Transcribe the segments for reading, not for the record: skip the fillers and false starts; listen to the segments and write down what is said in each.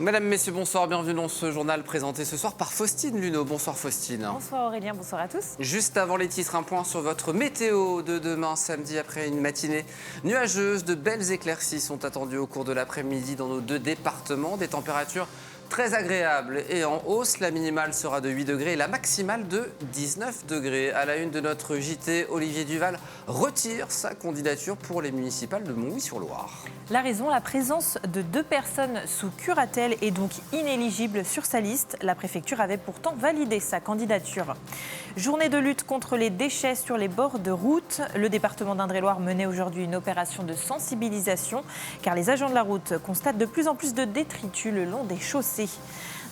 Mesdames, Messieurs, bonsoir, bienvenue dans ce journal présenté ce soir par Faustine Luneau. Bonsoir Faustine. Bonsoir Aurélien, bonsoir à tous. Juste avant les titres, un point sur votre météo de demain samedi après une matinée nuageuse. De belles éclaircies sont attendues au cours de l'après-midi dans nos 2 départements. Des températures très agréable et en hausse. La minimale sera de 8 degrés et la maximale de 19 degrés. À la une de notre JT, Olivier Duval retire sa candidature pour les municipales de Montlouis-sur-Loire. La raison, la présence de 2 personnes sous curatelle est donc inéligible sur sa liste. La préfecture avait pourtant validé sa candidature. Journée de lutte contre les déchets sur les bords de route. Le département d'Indre-et-Loire menait aujourd'hui une opération de sensibilisation car les agents de la route constatent de plus en plus de détritus le long des chaussées.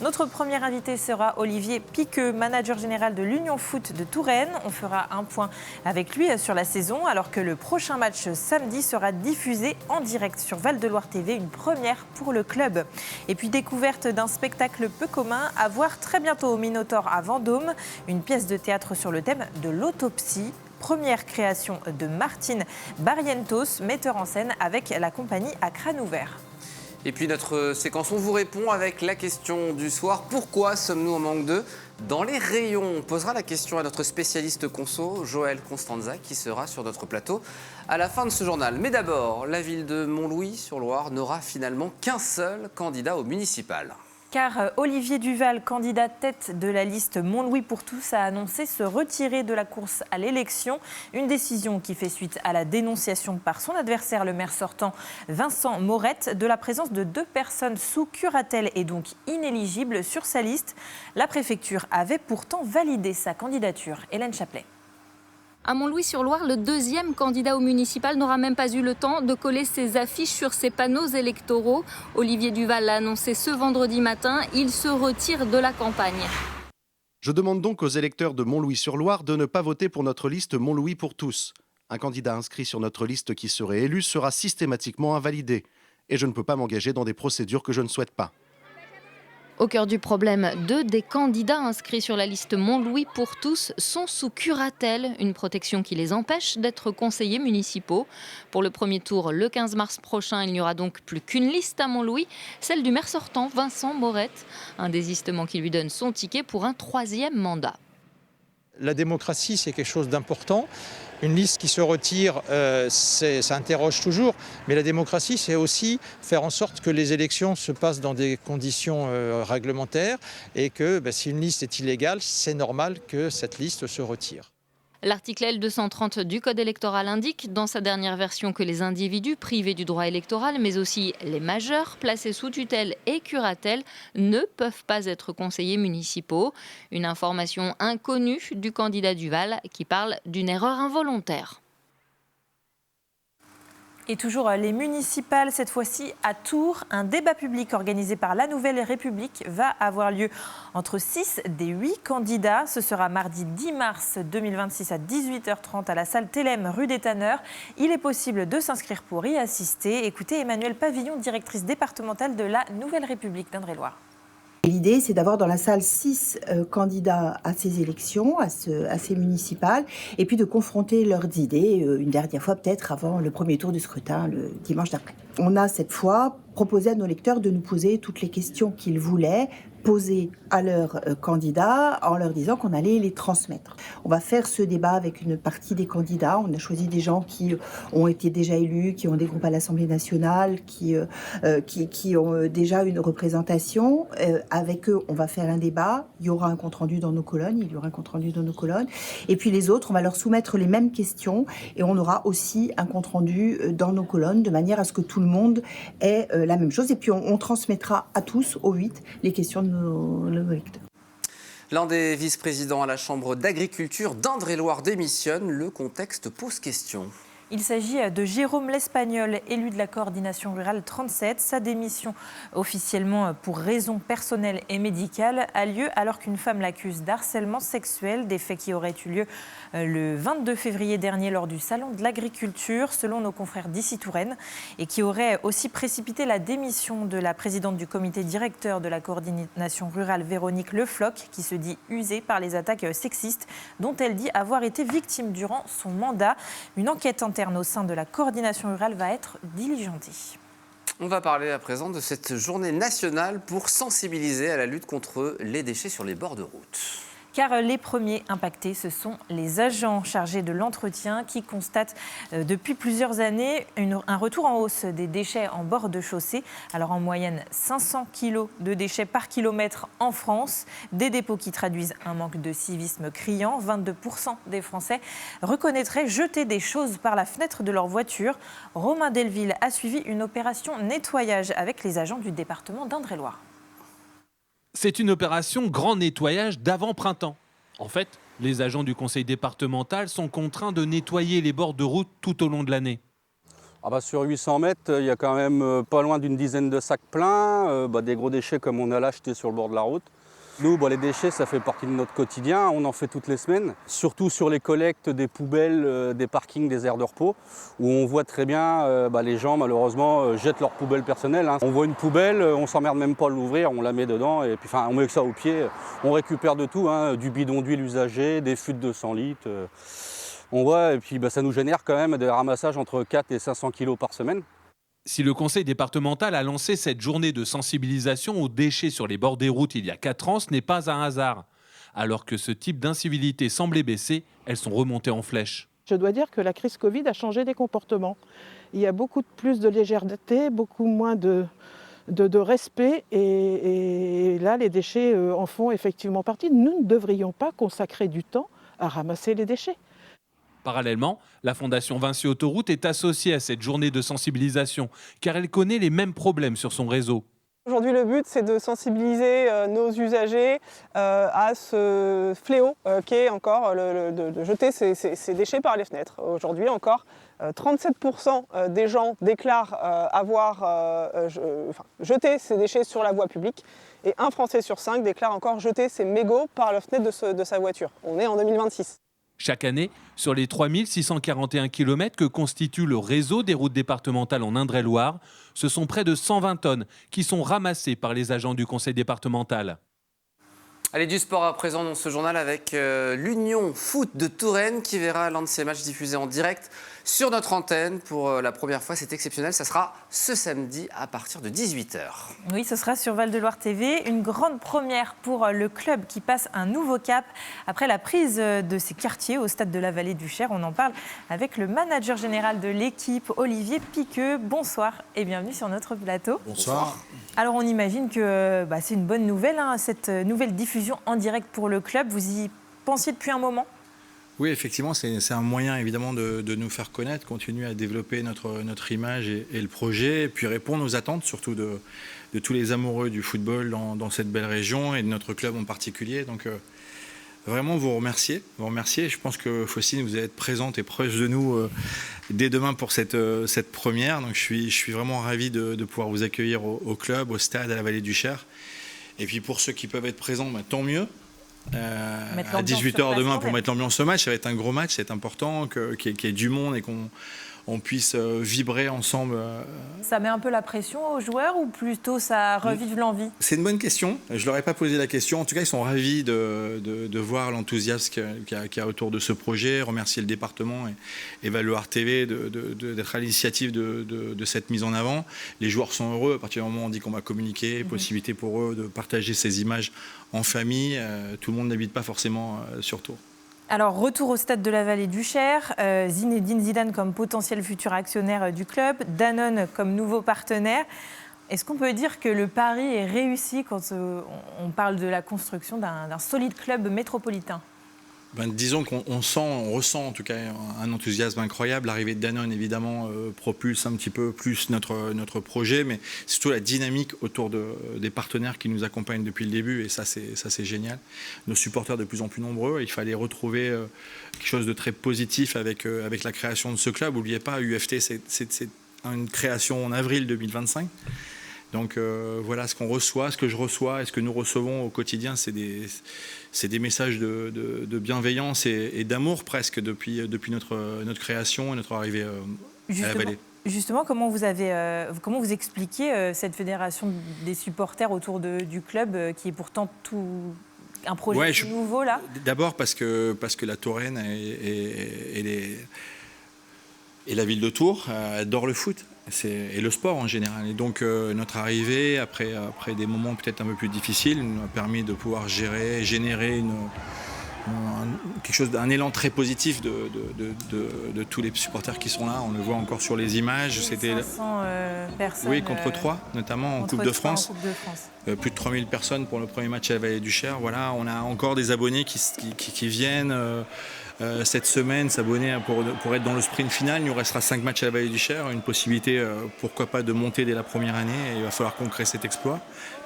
Notre premier invité sera Olivier Piqueux, manager général de l'Union Foot de Touraine. On fera un point avec lui sur la saison, alors que le prochain match samedi sera diffusé en direct sur Val-de-Loire TV, une première pour le club. Et puis découverte d'un spectacle peu commun à voir très bientôt au Minotaure à Vendôme, une pièce de théâtre sur le thème de l'autopsie. Première création de Martine Barrientos, metteur en scène avec la compagnie à crâne ouvert. Et puis notre séquence, on vous répond avec la question du soir. Pourquoi sommes-nous en manque d'œufs dans les rayons? On posera la question à notre spécialiste conso, Joël Constanza, qui sera sur notre plateau à la fin de ce journal. Mais d'abord, la ville de Montlouis-sur-Loire n'aura finalement qu'un seul candidat au municipal. Car Olivier Duval, candidat tête de la liste Montlouis pour tous, a annoncé se retirer de la course à l'élection. Une décision qui fait suite à la dénonciation par son adversaire, le maire sortant Vincent Morette, de la présence de 2 personnes sous curatelle et donc inéligibles sur sa liste. La préfecture avait pourtant validé sa candidature. Hélène Chaplet. À Montlouis-sur-Loire, le 2e candidat au municipal n'aura même pas eu le temps de coller ses affiches sur ses panneaux électoraux. Olivier Duval l'a annoncé ce vendredi matin, il se retire de la campagne. Je demande donc aux électeurs de Montlouis-sur-Loire de ne pas voter pour notre liste Montlouis pour tous. Un candidat inscrit sur notre liste qui serait élu sera systématiquement invalidé. Et je ne peux pas m'engager dans des procédures que je ne souhaite pas. Au cœur du problème, 2 des candidats inscrits sur la liste Montlouis pour tous sont sous curatelle, une protection qui les empêche d'être conseillers municipaux. Pour le premier tour, le 15 mars prochain, il n'y aura donc plus qu'une liste à Montlouis, celle du maire sortant, Vincent Morette. Un désistement qui lui donne son ticket pour un 3e mandat. La démocratie, c'est quelque chose d'important. Une liste qui se retire, ça interroge toujours. Mais la démocratie, c'est aussi faire en sorte que les élections se passent dans des conditions réglementaires et que si une liste est illégale, c'est normal que cette liste se retire. L'article L230 du Code électoral indique dans sa dernière version que les individus privés du droit électoral, mais aussi les majeurs placés sous tutelle et curatelle, ne peuvent pas être conseillers municipaux. Une information inconnue du candidat Duval qui parle d'une erreur involontaire. Et toujours les municipales, cette fois-ci à Tours. Un débat public organisé par La Nouvelle République va avoir lieu entre 6 des 8 candidats. Ce sera mardi 10 mars 2026 à 18h30 à la salle Thélème, rue des Tanneurs. Il est possible de s'inscrire pour y assister. Écoutez Emmanuelle Pavillon, directrice départementale de La Nouvelle République d'Indre-et-Loire. L'idée, c'est d'avoir dans la salle 6 candidats à ces élections, à ces municipales, et puis de confronter leurs idées une dernière fois peut-être avant le premier tour du scrutin le dimanche d'après. On a cette fois proposé à nos lecteurs de nous poser toutes les questions qu'ils voulaient poser à leurs candidats en leur disant qu'on allait les transmettre. On va faire ce débat avec une partie des candidats. On a choisi des gens qui ont été déjà élus, qui ont des groupes à l'Assemblée nationale, qui ont déjà une représentation. Avec eux, on va faire un débat. Il y aura un compte-rendu dans nos colonnes. Et puis les autres, on va leur soumettre les mêmes questions et on aura aussi un compte-rendu dans nos colonnes de manière à ce que tout le monde ait la même chose. Et puis on transmettra à tous, aux 8, les questions de nos lecteurs. L'un des vice-présidents à la Chambre d'agriculture d'Indre-et-Loire démissionne. Le contexte pose question. Il s'agit de Jérôme L'Espagnol, élu de la coordination rurale 37. Sa démission, officiellement pour raisons personnelles et médicales, a lieu alors qu'une femme l'accuse d'harcèlement sexuel, des faits qui auraient eu lieu le 22 février dernier lors du Salon de l'Agriculture, selon nos confrères d'ici Touraine, et qui auraient aussi précipité la démission de la présidente du comité directeur de la coordination rurale, Véronique Lefloc, qui se dit usée par les attaques sexistes dont elle dit avoir été victime durant son mandat. Une enquête interne au sein de la coordination rurale va être diligentée. On va parler à présent de cette journée nationale pour sensibiliser à la lutte contre les déchets sur les bords de route. Car les premiers impactés, ce sont les agents chargés de l'entretien qui constatent depuis plusieurs années un retour en hausse des déchets en bord de chaussée. Alors en moyenne, 500 kilos de déchets par kilomètre en France. Des dépôts qui traduisent un manque de civisme criant. 22% des Français reconnaîtraient jeter des choses par la fenêtre de leur voiture. Romain Delville a suivi une opération nettoyage avec les agents du département d'Indre-et-Loire. C'est une opération grand nettoyage d'avant-printemps. En fait, les agents du conseil départemental sont contraints de nettoyer les bords de route tout au long de l'année. Sur 800 mètres, il y a quand même pas loin d'une dizaine de sacs pleins, des gros déchets comme on a là achetés sur le bord de la route. Nous, les déchets, ça fait partie de notre quotidien, on en fait toutes les semaines, surtout sur les collectes des poubelles, des parkings, des aires de repos, où on voit très bien les gens, malheureusement, jettent leurs poubelles personnelles. On voit une poubelle, on s'emmerde même pas à l'ouvrir, on la met dedans, et puis on met que ça au pied, on récupère de tout, du bidon d'huile usagé, des fûts de 200 litres. On voit, et puis ça nous génère quand même des ramassages entre 4 et 500 kilos par semaine. Si le conseil départemental a lancé cette journée de sensibilisation aux déchets sur les bords des routes il y a 4 ans, ce n'est pas un hasard. Alors que ce type d'incivilité semblait baisser, elles sont remontées en flèche. Je dois dire que la crise Covid a changé des comportements. Il y a beaucoup plus de légèreté, beaucoup moins de respect et là les déchets en font effectivement partie. Nous ne devrions pas consacrer du temps à ramasser les déchets. Parallèlement, la Fondation Vinci Autoroute est associée à cette journée de sensibilisation car elle connaît les mêmes problèmes sur son réseau. Aujourd'hui, le but, c'est de sensibiliser nos usagers à ce fléau qu'est encore de jeter ces déchets par les fenêtres. Aujourd'hui encore, 37% des gens déclarent avoir jeté ces déchets sur la voie publique et un Français sur 5 déclare encore jeter ses mégots par la fenêtre de sa voiture. On est en 2026. Chaque année, sur les 3641 km que constitue le réseau des routes départementales en Indre-et-Loire, ce sont près de 120 tonnes qui sont ramassées par les agents du conseil départemental. Allez, du sport à présent dans ce journal avec l'Union Foot de Touraine qui verra l'un de ses matchs diffusés en direct sur notre antenne. Pour la première fois, c'est exceptionnel. Ça sera ce samedi à partir de 18h. Oui, ce sera sur Val-de-Loire TV. Une grande première pour le club qui passe un nouveau cap après la prise de ses quartiers au stade de la Vallée du Cher. On en parle avec le manager général de l'équipe, Olivier Piqueux. Bonsoir et bienvenue sur notre plateau. Bonsoir. Alors on imagine que c'est une bonne nouvelle, cette nouvelle diffusion en direct pour le club. Vous y pensiez depuis un moment ? Oui, effectivement, c'est un moyen évidemment de nous faire connaître, continuer à développer notre image et le projet, et puis répondre aux attentes surtout de tous les amoureux du football dans cette belle région et de notre club en particulier. Donc vraiment vous remercier. Je pense que Faustine, vous allez être présente et proche de nous dès demain pour cette première. Donc je suis vraiment ravi de pouvoir vous accueillir au club, au stade, à la Vallée du Cher. Et puis pour ceux qui peuvent être présents, tant mieux. À 18h demain pour mettre l'ambiance au match, ça va être un gros match, c'est important qu'il y ait du monde et qu'on puisse vibrer ensemble. Ça met un peu la pression aux joueurs ou plutôt ça revive l'envie ? C'est une bonne question, je ne leur ai pas posé la question. En tout cas, ils sont ravis de voir l'enthousiasme qu'il y a autour de ce projet, remercier le département et Val-de-Loire TV d'être à l'initiative de cette mise en avant. Les joueurs sont heureux à partir du moment où on dit qu'on va communiquer, possibilité pour eux de partager ces images en famille. Tout le monde n'habite pas forcément sur Tours. Alors, retour au stade de la Vallée du Cher, Zinedine Zidane comme potentiel futur actionnaire du club, Danone comme nouveau partenaire. Est-ce qu'on peut dire que le pari est réussi quand on parle de la construction d'un solide club métropolitain ? Disons qu'on ressent en tout cas un enthousiasme incroyable. L'arrivée de Danone, évidemment, propulse un petit peu plus notre projet, mais surtout la dynamique autour des partenaires qui nous accompagnent depuis le début, et ça c'est génial. Nos supporters de plus en plus nombreux, il fallait retrouver quelque chose de très positif avec la création de ce club. N'oubliez pas, UFT, c'est une création en avril 2025. Donc voilà ce qu'on reçoit, ce que je reçois et ce que nous recevons au quotidien, c'est des messages de bienveillance et d'amour presque depuis notre création et notre arrivée à la Vallée. Justement, comment vous expliquez cette fédération des supporters autour du club qui est pourtant un projet nouveau là ? D'abord parce que la Touraine Et la ville de Tours adore le foot et le sport en général. Et donc notre arrivée, après des moments peut-être un peu plus difficiles, nous a permis de pouvoir générer quelque chose d'un élan très positif de tous les supporters qui sont là. On le voit encore sur les images. C'était 500 personnes. Oui, contre Troyes, notamment en Coupe de France. Plus de 3000 personnes pour le premier match à la Vallée du Cher. Voilà, on a encore des abonnés qui viennent cette semaine s'abonner pour être dans le sprint final. Il nous restera 5 matchs à la Vallée du Cher, une possibilité, pourquoi pas, de monter dès la première année. Et il va falloir qu'on crée cet exploit,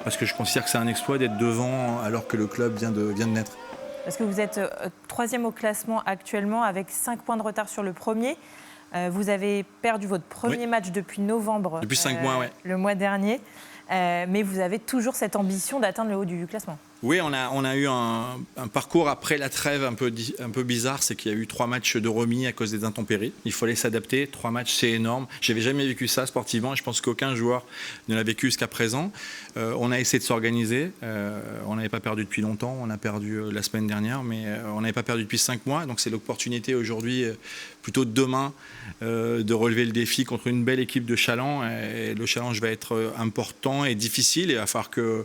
parce que je considère que c'est un exploit d'être devant alors que le club vient de naître. Parce que vous êtes 3e au classement actuellement avec 5 points de retard sur le premier. Vous avez perdu votre premier match depuis novembre. Depuis 5 mois, oui. Le mois dernier. Mais vous avez toujours cette ambition d'atteindre le haut du classement. Oui, on a eu un parcours après la trêve un peu bizarre, c'est qu'il y a eu 3 matchs de remis à cause des intempéries. Il fallait s'adapter, 3 matchs, c'est énorme. J'avais jamais vécu ça sportivement et je pense qu'aucun joueur ne l'a vécu jusqu'à présent. On a essayé de s'organiser, on n'avait pas perdu depuis longtemps, on a perdu la semaine dernière, mais on n'avait pas perdu depuis 5 mois, donc c'est l'opportunité aujourd'hui, plutôt demain, de relever le défi contre une belle équipe de Chaland. Et le challenge va être important et difficile et il va falloir que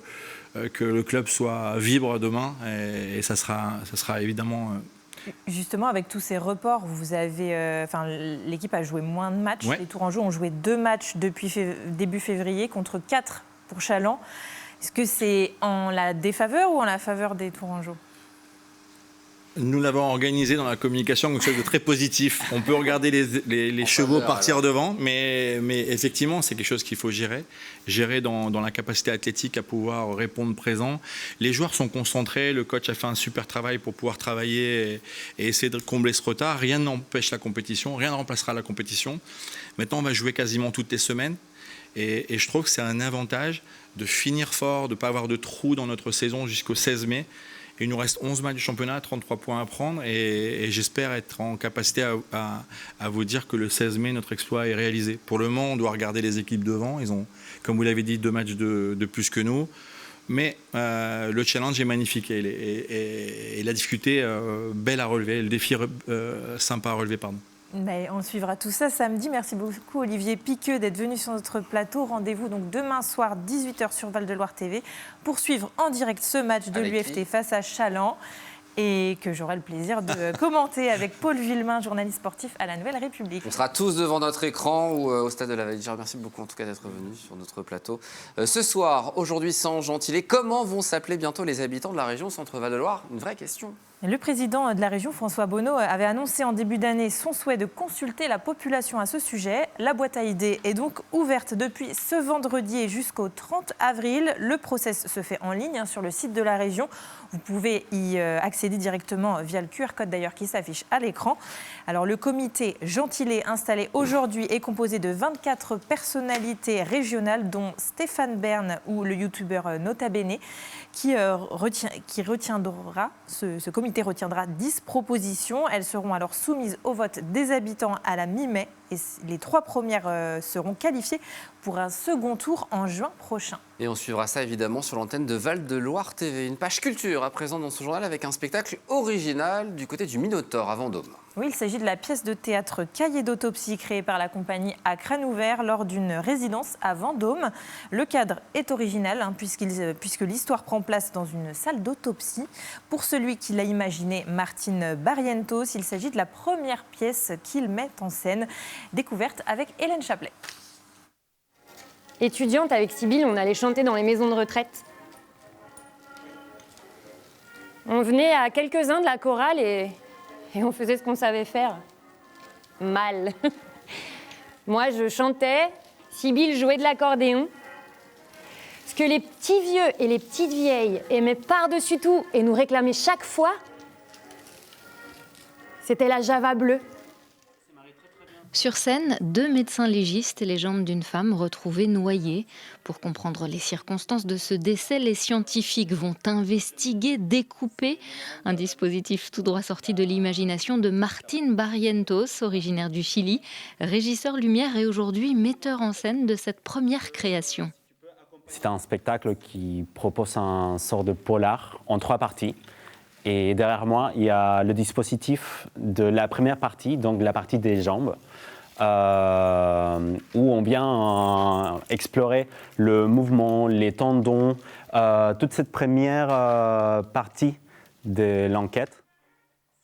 le club soit vibre demain et ça sera évidemment... Justement, avec tous ces reports, vous avez, l'équipe a joué moins de matchs. Ouais. Les Tourangeaux ont joué 2 matchs depuis début février contre 4 pour Chaland. Est-ce que c'est en la défaveur ou en la faveur des Tourangeaux ? Nous l'avons organisé dans la communication comme quelque chose de très positif. On peut regarder les chevaux partir devant, mais effectivement, c'est quelque chose qu'il faut gérer dans la capacité athlétique à pouvoir répondre présent. Les joueurs sont concentrés, le coach a fait un super travail pour pouvoir travailler et essayer de combler ce retard. Rien n'empêche la compétition, rien ne remplacera la compétition. Maintenant, on va jouer quasiment toutes les semaines et je trouve que c'est un avantage de finir fort, de ne pas avoir de trous dans notre saison jusqu'au 16 mai. Il nous reste 11 matchs du championnat, 33 points à prendre et j'espère être en capacité à vous dire que le 16 mai, notre exploit est réalisé. Pour le moment, on doit regarder les équipes devant. Ils ont, comme vous l'avez dit, 2 matchs de plus que nous. Mais le challenge est magnifique et la difficulté belle à relever, le défi sympa à relever, pardon. Mais on suivra tout ça samedi. Merci beaucoup Olivier Piqueux d'être venu sur notre plateau. Rendez-vous donc demain soir 18h sur Val de Loire TV pour suivre en direct ce match de l'UFT face à Chaland et que j'aurai le plaisir de commenter avec Paul Villemain, journaliste sportif à la Nouvelle République. On sera tous devant notre écran ou au stade de la Vallée du Cher. Merci beaucoup en tout cas d'être venu sur notre plateau. Ce soir, aujourd'hui sans Gentilé, comment vont s'appeler bientôt les habitants de la région Centre-Val de Loire ? Une vraie question. Le président de la région, François Bonneau, avait annoncé en début d'année son souhait de consulter la population à ce sujet. La boîte à idées est donc ouverte depuis ce vendredi et jusqu'au 30 avril. Le process se fait en ligne sur le site de la région. Vous pouvez y accéder directement via le QR code d'ailleurs qui s'affiche à l'écran. Alors le comité Gentilé installé aujourd'hui est composé de 24 personnalités régionales dont Stéphane Bern ou le youtubeur Nota Bene qui retiendra, ce comité retiendra 10 propositions. Elles seront alors soumises au vote des habitants à la mi-mai et les 3 premières seront qualifiées pour un second tour en juin prochain. Et on suivra ça évidemment sur l'antenne de Val de Loire TV. Une page culture à présent dans ce journal avec un spectacle original du côté du Minotaure à Vendôme. Oui, il s'agit de la pièce de théâtre Cahier d'autopsie créée par la compagnie à crâne ouvert lors d'une résidence à Vendôme. Le cadre est original puisque l'histoire prend place dans une salle d'autopsie. Pour celui qui l'a imaginé, Martine Barrientos, il s'agit de la première pièce qu'il met en scène. Découverte avec Hélène Chaplet. Étudiante avec Sybille, on allait chanter dans les maisons de retraite. On venait à quelques-uns de la chorale et on faisait ce qu'on savait faire. Mal. Moi, je chantais, Sybille jouait de l'accordéon. Ce que les petits vieux et les petites vieilles aimaient par-dessus tout et nous réclamaient chaque fois, c'était la Java bleue. Sur scène, 2 médecins légistes et les jambes d'une femme retrouvées noyées. Pour comprendre les circonstances de ce décès, les scientifiques vont investiguer, découper. Un dispositif tout droit sorti de l'imagination de Martine Barrientos, originaire du Chili, régisseur lumière et aujourd'hui metteur en scène de cette première création. C'est un spectacle qui propose un sort de polar en 3 parties. Et derrière moi, il y a le dispositif de la première partie, donc la partie des jambes. où on vient explorer le mouvement, les tendons, toute cette première partie de l'enquête.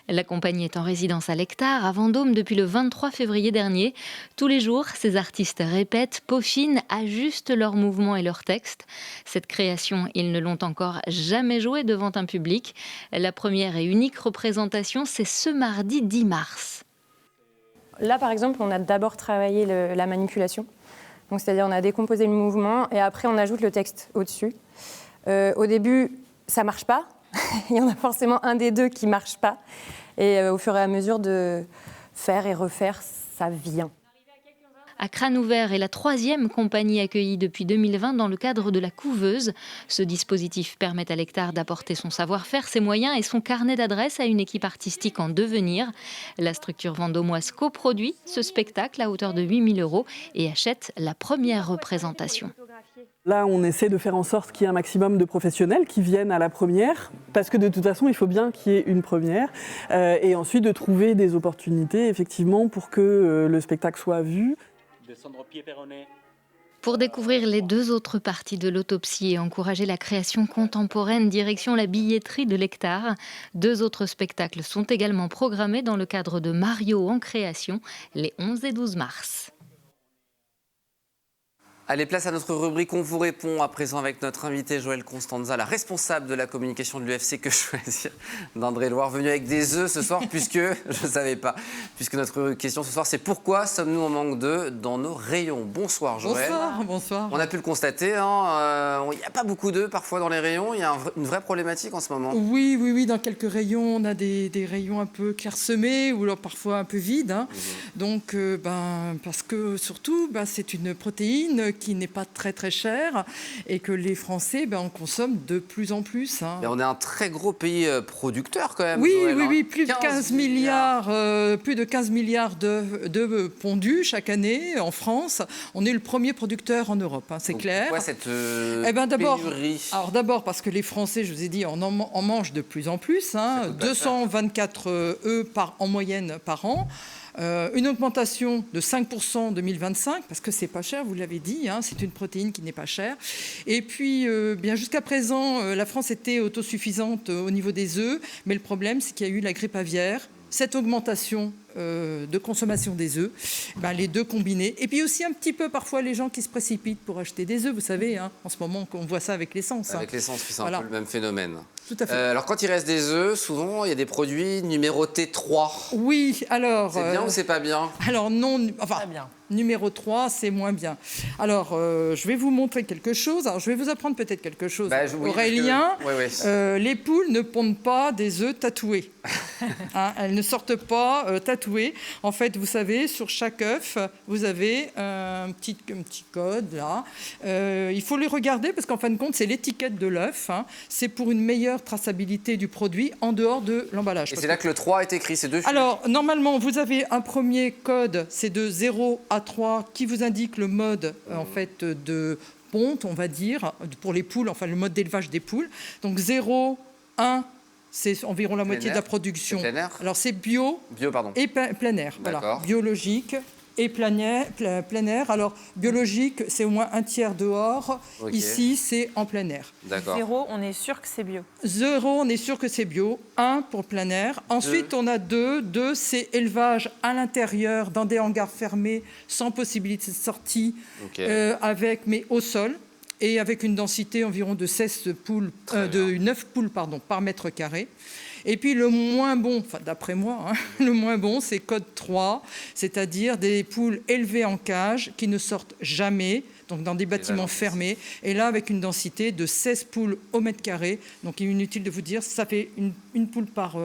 La compagnie est en résidence à l'Hectare, à Vendôme, depuis le 23 février dernier. Tous les jours, ces artistes répètent, peaufinent, ajustent leurs mouvements et leurs textes. Cette création, ils ne l'ont encore jamais jouée devant un public. La première et unique représentation, c'est ce mardi 10 mars. Là, par exemple, on a d'abord travaillé la manipulation. Donc, c'est-à-dire on a décomposé le mouvement et après, on ajoute le texte au-dessus. Au début, ça ne marche pas. Il y en a forcément un des deux qui ne marche pas. Et au fur et à mesure de faire et refaire, ça vient. À Crâne Ouvert est la 3e compagnie accueillie depuis 2020 dans le cadre de la couveuse. Ce dispositif permet à l'Hectare d'apporter son savoir-faire, ses moyens et son carnet d'adresses à une équipe artistique en devenir. La structure vendômoise coproduit ce spectacle à hauteur de 8 000 € et achète la première représentation. Là, on essaie de faire en sorte qu'il y ait un maximum de professionnels qui viennent à la première, parce que de toute façon, il faut bien qu'il y ait une première, et ensuite de trouver des opportunités, effectivement, pour que le spectacle soit vu. Pour découvrir les 2 autres parties de l'autopsie et encourager la création contemporaine, direction la billetterie de l'Hectare. 2 autres spectacles sont également programmés dans le cadre de Mario en création, les 11 et 12 mars. Allez, place à notre rubrique On vous répond, à présent avec notre invité Joël Constanza, la responsable de la communication de l'UFC Que Choisir d'Indre-et-Loire, venue avec des œufs ce soir, puisque, je ne savais pas, puisque notre question ce soir c'est pourquoi sommes-nous en manque d'œufs dans nos rayons. Bonsoir Joël. Bonsoir, bonsoir. On a pu le constater, hein, il n'y a pas beaucoup d'œufs parfois dans les rayons, il y a une vraie problématique en ce moment. Oui, dans quelques rayons, on a des rayons un peu clairsemés ou alors parfois un peu vides. Hein. Donc, parce que surtout, c'est une protéine qui n'est pas très très chère et que les Français en consomment de plus en plus. Hein. Mais on est un très gros pays producteur quand même. Oui, Joël, oui, plus de 15 milliards d'œufs pondus chaque année en France. On est le premier producteur en Europe, hein, c'est clair. Pourquoi cette pénurie ? D'abord parce que les Français, je vous ai dit, en mangent de plus en plus. Hein, 224 œufs en moyenne par an. Une augmentation de 5% en 2025, parce que c'est pas cher, vous l'avez dit, hein, c'est une protéine qui n'est pas chère. Et puis, jusqu'à présent, la France était autosuffisante au niveau des œufs, mais le problème, c'est qu'il y a eu la grippe aviaire, cette augmentation de consommation des œufs, les deux combinés. Et puis aussi un petit peu parfois les gens qui se précipitent pour acheter des œufs, vous savez, hein, en ce moment on voit ça avec l'essence. Avec l'essence, c'est un peu le même phénomène. Tout à fait. Alors quand il reste des œufs, souvent il y a des produits numérotés 3. Oui, alors... C'est bien ou c'est pas bien ? Alors non, bien. Numéro 3, c'est moins bien. Alors, je vais vous montrer quelque chose. Alors, je vais vous apprendre peut-être quelque chose. Aurélien, les poules ne pondent pas des œufs tatoués. Hein, elles ne sortent pas tatouées. En fait, vous savez, sur chaque œuf, vous avez un petit code là. Il faut les regarder parce qu'en fin de compte, c'est l'étiquette de l'œuf. Hein. C'est pour une meilleure traçabilité du produit en dehors de l'emballage. Et c'est là que le 3 est écrit, c'est dessus. Alors, normalement, vous avez un premier code, c'est de 0 à 3, qui vous indique le mode en fait de ponte, on va dire, pour les poules, enfin le mode d'élevage des poules. Donc 0, 1, c'est environ la moitié de la production. Plein air. Alors c'est bio et plein air. Voilà. Biologique et plein air. Alors biologique, c'est au moins un tiers dehors. Okay. Ici, c'est en plein air. 0, on est sûr que c'est bio. 0, on est sûr que c'est bio. 1 pour plein air. Ensuite, on a 2. 2, c'est élevage à l'intérieur, dans des hangars fermés, sans possibilité de sortie, mais au sol. Et avec une densité environ de 9 poules par mètre carré. Et puis le moins bon, d'après moi, hein, le moins bon, c'est code 3, c'est-à-dire des poules élevées en cage qui ne sortent jamais, donc dans des bâtiments fermés. Et là, avec une densité de 16 poules au mètre carré. Donc inutile de vous dire, ça fait une poule par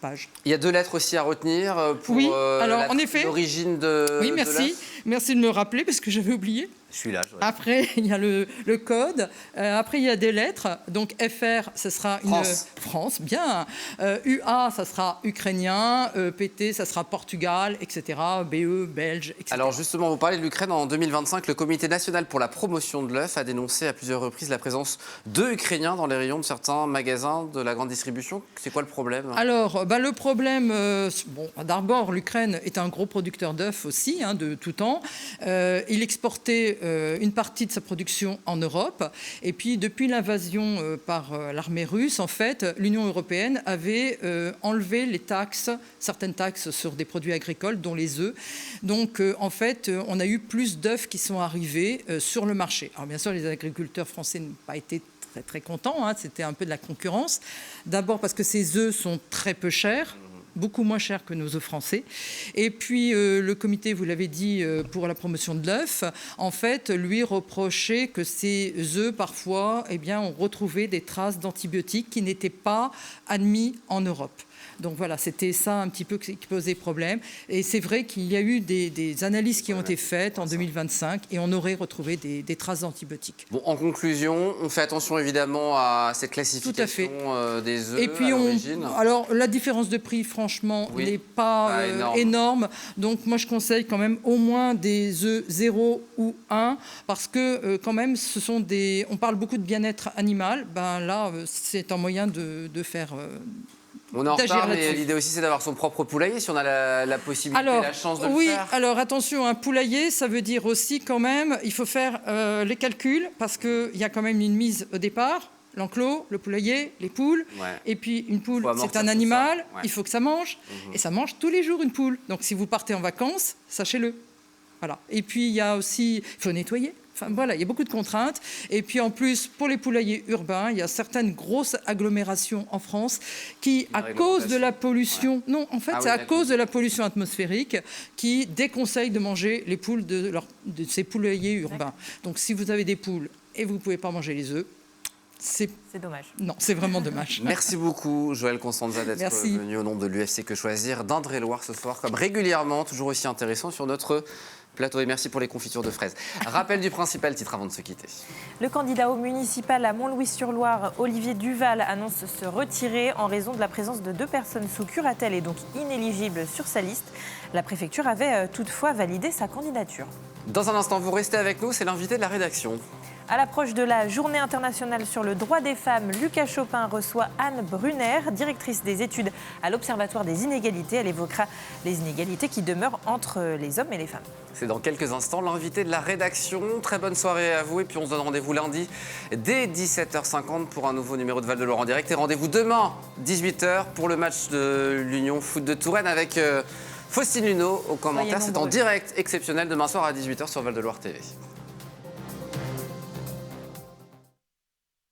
page. Il y a 2 lettres aussi à retenir pour alors, en effet, l'origine de merci. Merci de me rappeler parce que j'avais oublié. Je suis là. Après, il y a le code. Après, il y a des lettres. Donc, FR, ce sera France, bien. UA, ça sera ukrainien. PT, ça sera Portugal, etc. BE, belge, etc. Alors, justement, vous parlez de l'Ukraine. En 2025, le Comité national pour la promotion de l'œuf a dénoncé à plusieurs reprises la présence d'Ukrainiens dans les rayons de certains magasins de la grande distribution. C'est quoi le problème? Alors, le problème, d'abord, l'Ukraine est un gros producteur d'œufs aussi, de tout temps. Il exportait une partie de sa production en Europe. Et puis, depuis l'invasion par l'armée russe, en fait, l'Union européenne avait enlevé les taxes, certaines taxes sur des produits agricoles, dont les œufs. Donc, en fait, on a eu plus d'œufs qui sont arrivés sur le marché. Alors, bien sûr, les agriculteurs français n'ont pas été très, très contents. C'était un peu de la concurrence. D'abord parce que ces œufs sont très peu chers, beaucoup moins cher que nos œufs français. Et puis, le comité, vous l'avez dit, pour la promotion de l'œuf, en fait, lui reprochait que ces œufs, parfois, ont retrouvé des traces d'antibiotiques qui n'étaient pas admis en Europe. Donc voilà, c'était ça un petit peu qui posait problème. Et c'est vrai qu'il y a eu des analyses qui ont été faites en 2025 et on aurait retrouvé des traces d'antibiotiques. Bon, en conclusion, on fait attention évidemment à cette classification des œufs. Et puis, alors la différence de prix, franchement, n'est pas énorme. Donc moi, je conseille quand même au moins des œufs 0 ou 1 parce que quand même, on parle beaucoup de bien-être animal. Là, c'est un moyen de faire... On en reparle, mais l'idée aussi, c'est d'avoir son propre poulailler, si on a la possibilité, la chance de le faire. Oui, alors attention, un poulailler, ça veut dire aussi quand même, il faut faire les calculs, parce qu'il y a quand même une mise au départ, l'enclos, le poulailler, les poules. Et puis une poule, c'est un animal, il faut que ça mange, et ça mange tous les jours une poule. Donc si vous partez en vacances, sachez-le. Voilà. Et puis il y a aussi, il faut nettoyer. Enfin, voilà, il y a beaucoup de contraintes. Et puis en plus, pour les poulaillers urbains, il y a certaines grosses agglomérations en France qui, à cause de la pollution, c'est à cause de la pollution atmosphérique, qui déconseillent de manger les poules de ces poulaillers urbains. Donc si vous avez des poules et vous ne pouvez pas manger les œufs, c'est dommage. Non, c'est vraiment dommage. Merci beaucoup, Joëlle Constanza, d'être venue au nom de l'UFC Que Choisir d'Indre-et-Loire ce soir, comme régulièrement, toujours aussi intéressant sur notre plateau. Et merci pour les confitures de fraises. Rappel du principal titre avant de se quitter. Le candidat au municipal à Montlouis-sur-Loire, Olivier Duval, annonce se retirer en raison de la présence de 2 personnes sous curatelle et donc inéligibles sur sa liste. La préfecture avait toutefois validé sa candidature. Dans un instant, vous restez avec nous, c'est l'invité de la rédaction. À l'approche de la Journée internationale sur le droit des femmes, Lucas Chopin reçoit Anne Brunner, directrice des études à l'Observatoire des inégalités. Elle évoquera les inégalités qui demeurent entre les hommes et les femmes. C'est dans quelques instants l'invité de la rédaction. Très bonne soirée à vous et puis on se donne rendez-vous lundi dès 17h50 pour un nouveau numéro de Val de Loire en direct. Et rendez-vous demain 18h pour le match de l'Union Foot de Touraine avec Faustine Luneau aux commentaires. C'est en direct exceptionnel demain soir à 18h sur Val de Loire TV.